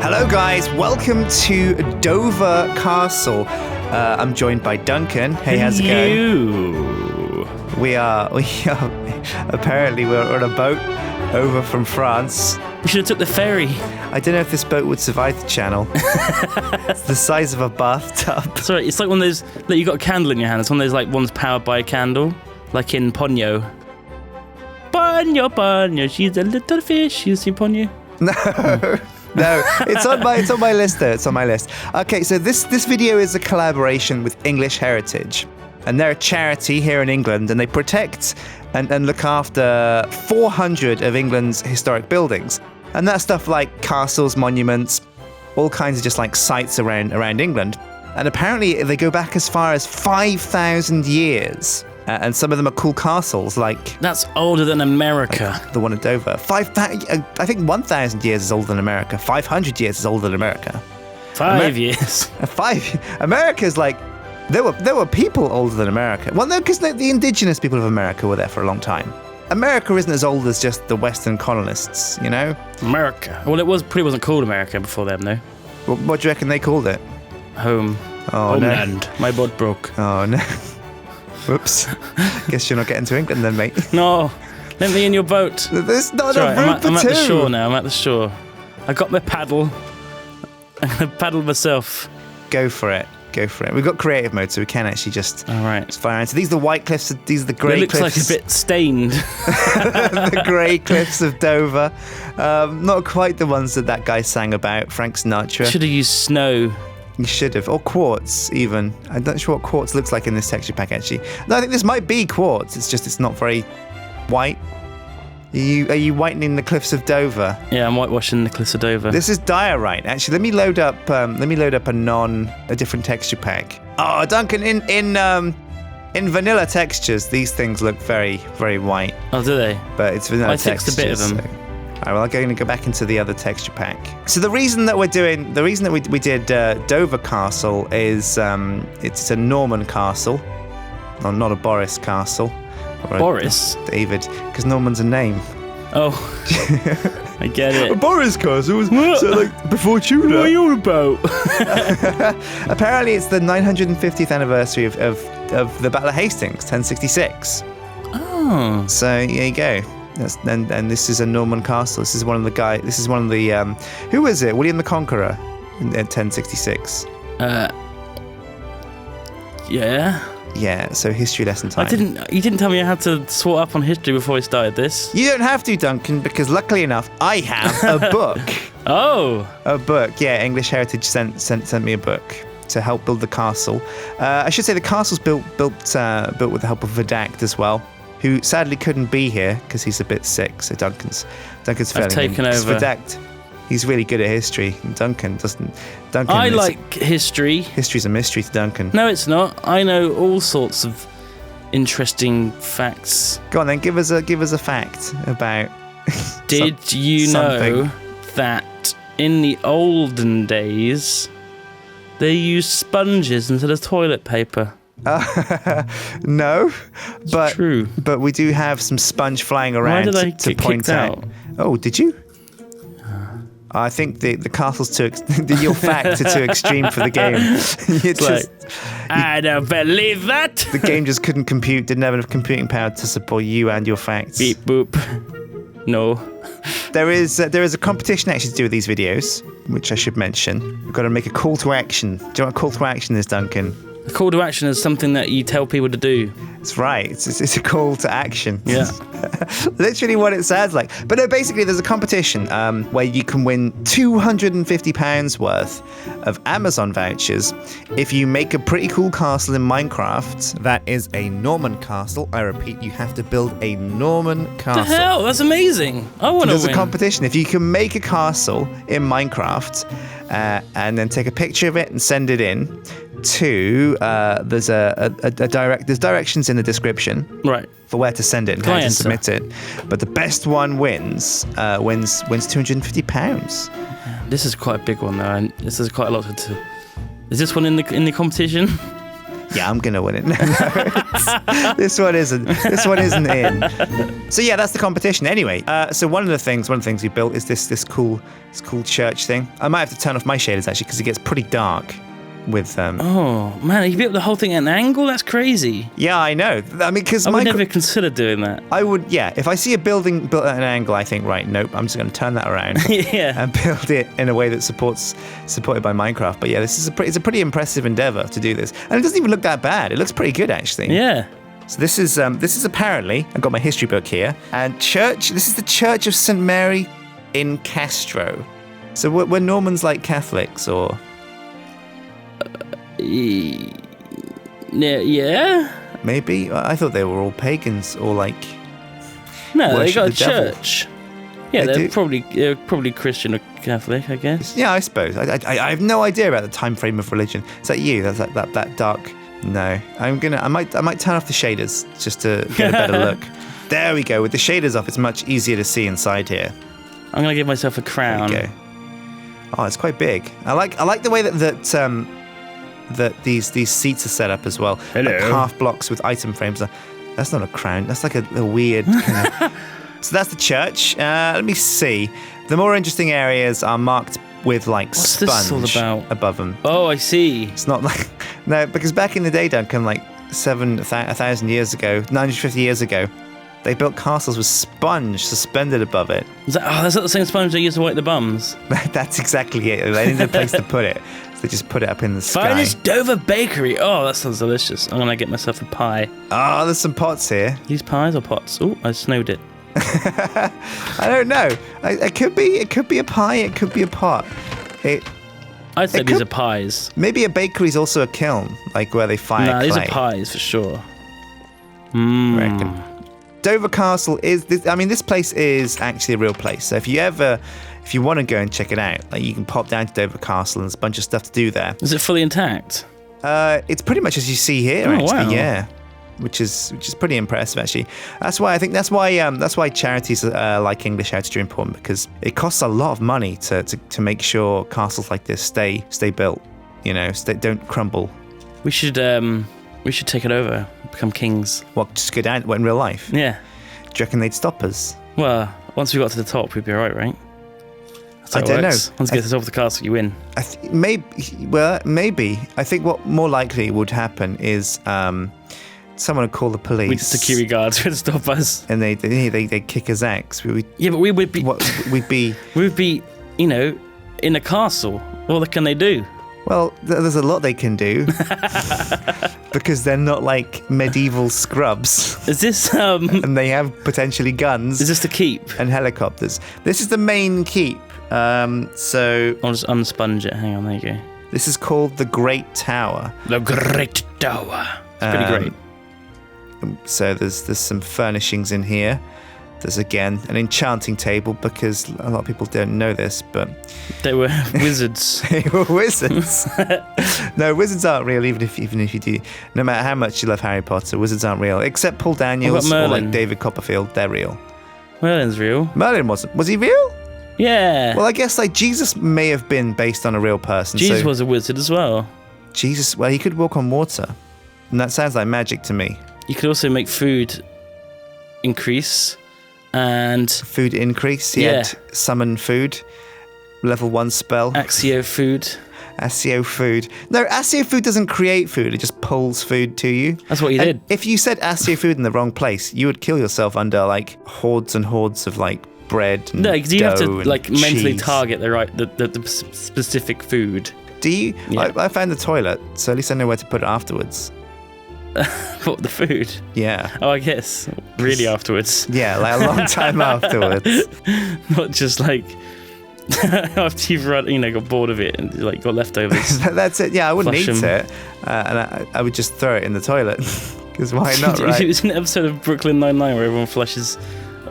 Hello guys, welcome to Dover Castle. I'm joined by Duncan. Hey, how's it going? We are apparently we're on a boat over from France. We should have took the ferry. I don't know if this boat would survive the channel. It's the size of a bathtub. Sorry, it's like one of those, like you got a candle in your hand. It's one of those like ones powered by a candle, like in Ponyo. Ponyo, she's a little fish. You see Ponyo? No, it's on my list though. It's on my list. Okay, so this video is a collaboration with English Heritage, and they're a charity here in England, and they protect and look after 400 of England's historic buildings, and that's stuff like castles, monuments, all kinds of just like sites around England, and apparently they go back as far as 5,000 years. And some of them are cool castles, like... That's older than America. Like the one at Dover. I think 1,000 years is older than America. 500 years is older than America. 5 years. America's like... There were people older than America. Well, no, because the indigenous people of America were there for a long time. America isn't as old as just the Western colonists, you know? America. Well, it probably wasn't called America before them, though. What do you reckon they called it? Home. Oh, Homeland. No. My boat broke. Oh, no. Whoops. Guess you're not getting to England then, mate. No. Let me in your boat. There's not a room for I'm at two. the shore now. I'm at the shore. I got my paddle. I'm going to paddle myself. Go for it. We've got creative mode, so we can actually just fire into. These are the white cliffs. These are the grey cliffs. It looks like a bit stained. The grey cliffs of Dover. Not quite the ones that guy sang about, Frank Sinatra. Should have used snow. You should have. Or quartz, even. I'm not sure what quartz looks like in this texture pack, actually. No, I think this might be quartz. It's just it's not very white. Are you whitening the cliffs of Dover? Yeah, I'm whitewashing the cliffs of Dover. This is diorite. Actually, let me load up a different texture pack. Oh, Duncan, in vanilla textures, these things look very, very white. Oh, do they? But it's vanilla textures. I fixed a bit of them. So. All right, well, I'm going to go back into the other texture pack. So the reason that we did Dover Castle is it's a Norman castle, not a Boris castle. Boris? David, because Norman's a name. Oh, I get it. A Boris castle was so like before Tudor. What are you about? Apparently, it's the 950th anniversary of the Battle of Hastings, 1066. Oh. So there you go. And this is a Norman castle. This is one of the who was it? William the Conqueror in 1066. Yeah. Yeah, so history lesson time. You didn't tell me I had to swat up on history before I started this. You don't have to, Duncan, because luckily enough, I have a book. Oh. A book, yeah. English Heritage sent me a book to help build the castle. I should say the castle's built with the help of Vidact as well, who sadly couldn't be here because he's a bit sick. So Duncan's failing. I've taken over. Vidact, he's really good at history. Duncan doesn't. I like history. History's a mystery to Duncan. No, it's not. I know all sorts of interesting facts. Go on then, give us a fact about. Did you know that in the olden days they used sponges instead of toilet paper? No, but it's true. But we do have some sponge flying around. Why did I to get point kicked out? Oh, did you? I think the castle's your facts are too extreme for the game. I don't believe that. The game just couldn't compute, didn't have enough computing power to support you and your facts. Beep boop. No. There is a competition actually to do with these videos, which I should mention. We've got to make a call to action. Do you know what a call to action is, Duncan? A call to action is something that you tell people to do. That's right. It's a call to action. Yeah. Literally what it sounds like. But no, basically there's a competition where you can win £250 worth of Amazon vouchers if you make a pretty cool castle in Minecraft. That is a Norman castle. I repeat, you have to build a Norman castle. The hell? That's amazing. I want to win. There's a competition. If you can make a castle in Minecraft and then take a picture of it and send it in to there's there's directions in the description for where to send it and how to submit it, but the best one wins £250. This is quite a big one though, and this is quite a lot to. Is this one in the competition? Yeah, I'm gonna win it. No, this one isn't. This one isn't in. So yeah, that's the competition. Anyway, so one of the things we built is this cool church thing. I might have to turn off my shaders actually because it gets pretty dark with Oh man, you built the whole thing at an angle? That's crazy. Yeah, I know. I mean, because I would never consider doing that. I would, yeah. If I see a building built at an angle, I think, right, nope, I'm just going to turn that around and build it in a way that's supported by Minecraft. But yeah, it's a pretty impressive endeavor to do this, and it doesn't even look that bad. It looks pretty good actually. Yeah. So this is apparently, I've got my history book here, and church. This is the Church of St Mary in Castro. So were Normans like Catholics or? Yeah. Maybe. I thought they were all pagans or like. No, they got a the devil. church. Yeah, they're probably Christian or Catholic, I guess. Yeah, I suppose. I have no idea about the time frame of religion. Is that you? That's that dark. No, I might turn off the shaders just to get a better look. There we go. With the shaders off, it's much easier to see inside here. I'm gonna give myself a crown. There you go. Oh, it's quite big. I like the way that these seats are set up as well. Hello. Like half blocks with item frames. That's not a crown. That's like a weird kind of... So that's the church. Let me see. The more interesting areas are marked with like What's sponge this all about? above them. Oh, I see. It's not like... No, because back in the day, Duncan, like 1,000 years ago, 950 years ago, they built castles with sponge suspended above it. That's not the same sponge they used to wipe the bums. That's exactly it. They needed a place to put it. So they just put it up in the sky. Finest Dover bakery. Oh, that sounds delicious. I'm going to get myself a pie. Oh, there's some pots here. These pies or pots? Oh, I snowed it. I don't know. It could be a pie. It could be a pot. I'd say these are pies. Maybe a bakery's also a kiln, like where they fire clay. These are pies for sure. Reckon. Dover Castle is. This place is actually a real place. So if you want to go and check it out, like you can pop down to Dover Castle and there's a bunch of stuff to do there. Is it fully intact? It's pretty much as you see here, actually. Wow. Yeah. Which is pretty impressive, actually. That's why charities like English Heritage are important, because it costs a lot of money to make sure castles like this stay built. Don't crumble. We should take it over, become kings. What, just go down in real life? Yeah. Do you reckon they'd stop us? Well, once we got to the top, we'd be alright, right? I don't know. Once you get to the top of the castle, you win. Maybe. I think what more likely would happen is someone would call the police. Security guards would stop us, and they'd kick us out. Yeah, but we would be. We'd be. In a castle. What can they do? Well, there's a lot they can do because they're not like medieval scrubs. Is this and they have potentially guns. Is this the keep? And helicopters. This is the main keep. So I'll just unsponge it. Hang on, there you go. This is called the Great Tower. The Great Tower. It's pretty great. So there's some furnishings in here. There's again an enchanting table, because a lot of people don't know this, but they were wizards. They were wizards. No, wizards aren't real. Even if you do, no matter how much you love Harry Potter, wizards aren't real. Except Paul Daniels or like David Copperfield, they're real. Merlin's real. Merlin wasn't. Was he real? Yeah. Well, I guess like Jesus may have been based on a real person. Jesus was a wizard as well. Jesus, well, he could walk on water, and that sounds like magic to me. You could also make food increase. And food increase. He had summon food, level 1 spell. Accio food. Accio food. No, Accio food doesn't create food. It just pulls food to you. That's what you did. If you said Accio food in the wrong place, you would kill yourself under like hordes and hordes of like bread and because you have to like mentally cheese. target the specific food. Do you? Yeah. I found the toilet, so at least I know where to put it afterwards. What, the food? Yeah. Oh, I guess. Really afterwards. Yeah, like a long time afterwards. Not just like after you've got bored of it and like got leftovers. That's it. Yeah, I wouldn't eat them. it, and I would just throw it in the toilet. Because why not, right? It was an episode of Brooklyn Nine-Nine where everyone flushes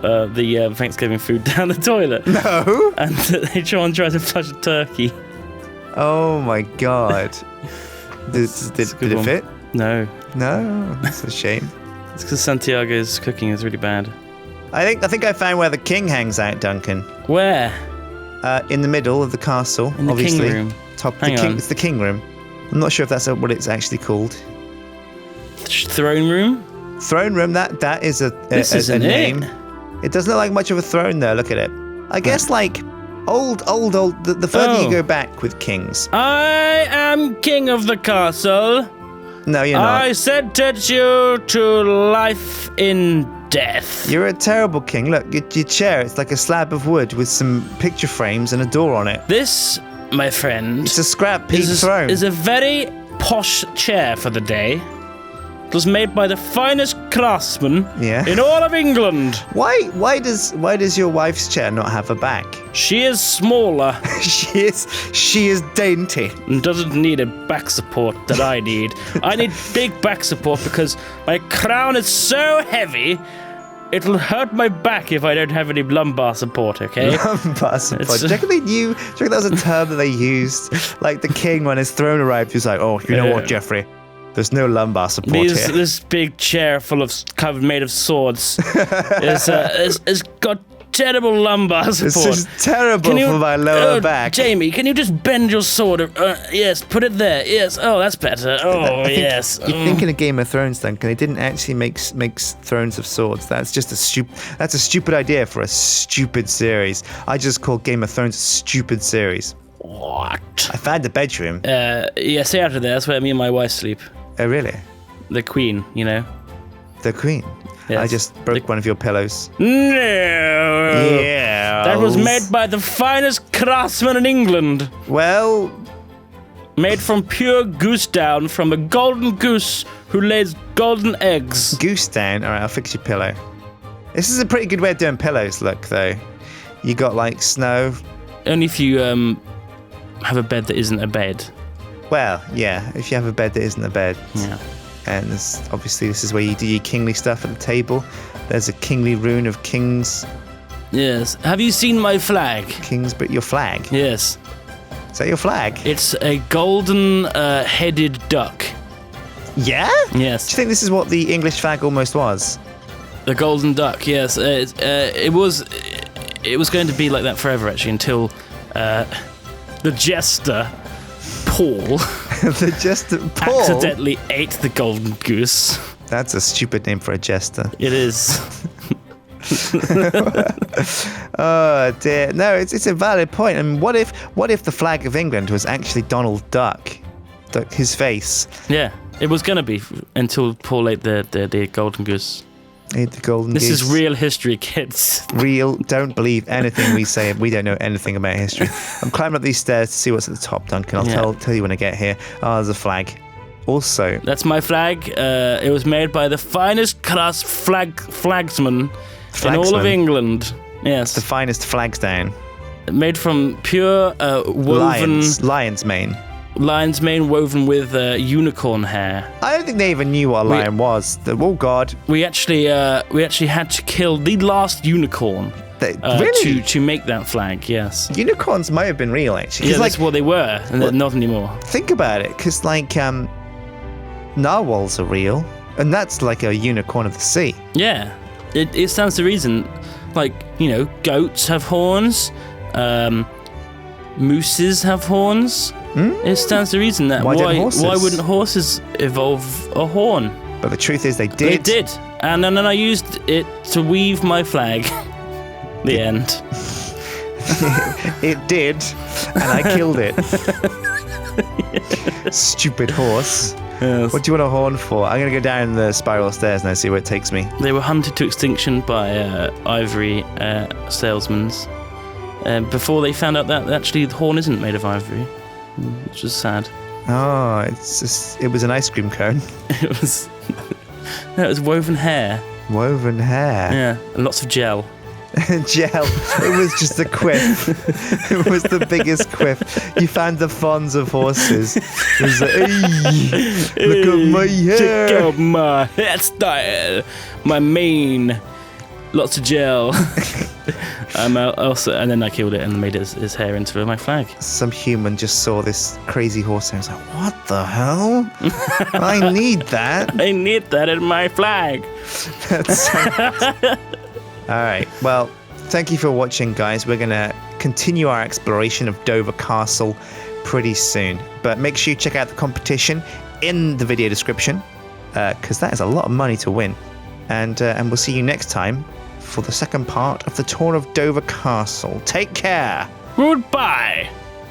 the Thanksgiving food down the toilet. No. And they try to flush a turkey. Oh my god. Did it fit? No. No, that's a shame. It's because Santiago's cooking is really bad. I think I found where the king hangs out, Duncan. Where? In the middle of the castle, in the obviously. king room. It's the king room. I'm not sure if that's what it's actually called. throne room. Throne room. That is a name. It doesn't look like much of a throne though. Look at it. I guess like old. The further you go back with kings. I am king of the castle. No, you're not. I sentence you to life in death. You're a terrible king. Look, your chair, it's like a slab of wood with some picture frames and a door on it. This, my friend, it's a scrap piece throne. Is a very posh chair for the day. It was made by the finest craftsman in all of England. Why does your wife's chair not have a back? She is smaller. she is dainty. And doesn't need a back support that I need. I need big back support because my crown is so heavy, it'll hurt my back if I don't have any lumbar support, okay? Lumbar support. Do you reckon that was a term that they used? Like the king, when his throne arrived, he was like, oh, you know what, Geoffrey? There's no lumbar support here. This big chair made of swords has got terrible lumbar support. This is terrible for my lower back. Jamie, can you just bend your sword? Yes, put it there. Yes. Oh, that's better. Oh, yes. You're thinking of Game of Thrones, Duncan. They didn't actually make thrones of swords. That's just a stupid idea for a stupid series. I just call Game of Thrones a stupid series. What? I found the bedroom. Yeah, stay out of there. That's where me and my wife sleep. Oh, really? The Queen, you know. The Queen? Yes. I just broke one of your pillows. No! Yeah. That was made by the finest craftsman in England. Well... Made from pure goose down from a golden goose who lays golden eggs. Goose down? Alright, I'll fix your pillow. This is a pretty good way of doing pillows, look, though. You got, like, snow. Only if you, have a bed that isn't a bed. Well, yeah, if you have a bed that isn't a bed. Yeah. And obviously this is where you do your kingly stuff at the table. There's a kingly rune of kings. Yes. Have you seen my flag? Kings, but your flag? Yes. Is that your flag? It's a golden headed duck. Yeah? Yes. Do you think this is what the English flag almost was? The golden duck, yes. It was going to be like that forever, actually, until the jester, Paul, accidentally ate the golden goose. That's a stupid name for a jester. It is. Oh dear. No, it's a valid point. I mean, what if the flag of England was actually Donald Duck? His face. Yeah, it was going to be until Paul ate the golden goose. Ate the golden goose. This is real history, kids. Real. Don't believe anything we say. We don't know anything about history. I'm climbing up these stairs to see what's at the top, Duncan. I'll tell you when I get here. Oh, there's a flag. Also, that's my flag. It was made by the finest flagsman in all of England. Yes, the finest flags down. Made from pure woven lion's mane. Lion's mane woven with unicorn hair. I don't think they even knew what a lion was. Oh God! We actually had to kill the last unicorn. Really? To make that flag, yes. Unicorns might have been real, actually. Yeah, that's what they were, and not anymore. Think about it, because like narwhals are real, and that's like a unicorn of the sea. Yeah, it stands to reason. Like, you know, goats have horns, mooses have horns. It stands to reason that why wouldn't horses evolve a horn? But the truth is they did. They did, and then I used it to weave my flag. The end. It did, and I killed it. Stupid horse. Yes. What do you want a horn for? I'm going to go down the spiral stairs and see where it takes me. They were hunted to extinction by ivory salesmen before they found out that actually the horn isn't made of ivory, which was sad. Oh, it was an ice cream cone. It was woven hair. Woven hair? Yeah, and lots of gel. Gel. It was just a quiff. It was the biggest quiff. You found the fawns of horses. It was like, hey, look at my hair. Check out my hairstyle. My mane. Lots of gel. And then I killed it and made his hair into my flag. Some human just saw this crazy horse and was like, what the hell? I need that. I need that in my flag. All right. Well, thank you for watching, guys. We're going to continue our exploration of Dover Castle pretty soon. But make sure you check out the competition in the video description. because that is a lot of money to win. And we'll see you next time for the second part of the tour of Dover Castle. Take care. Goodbye.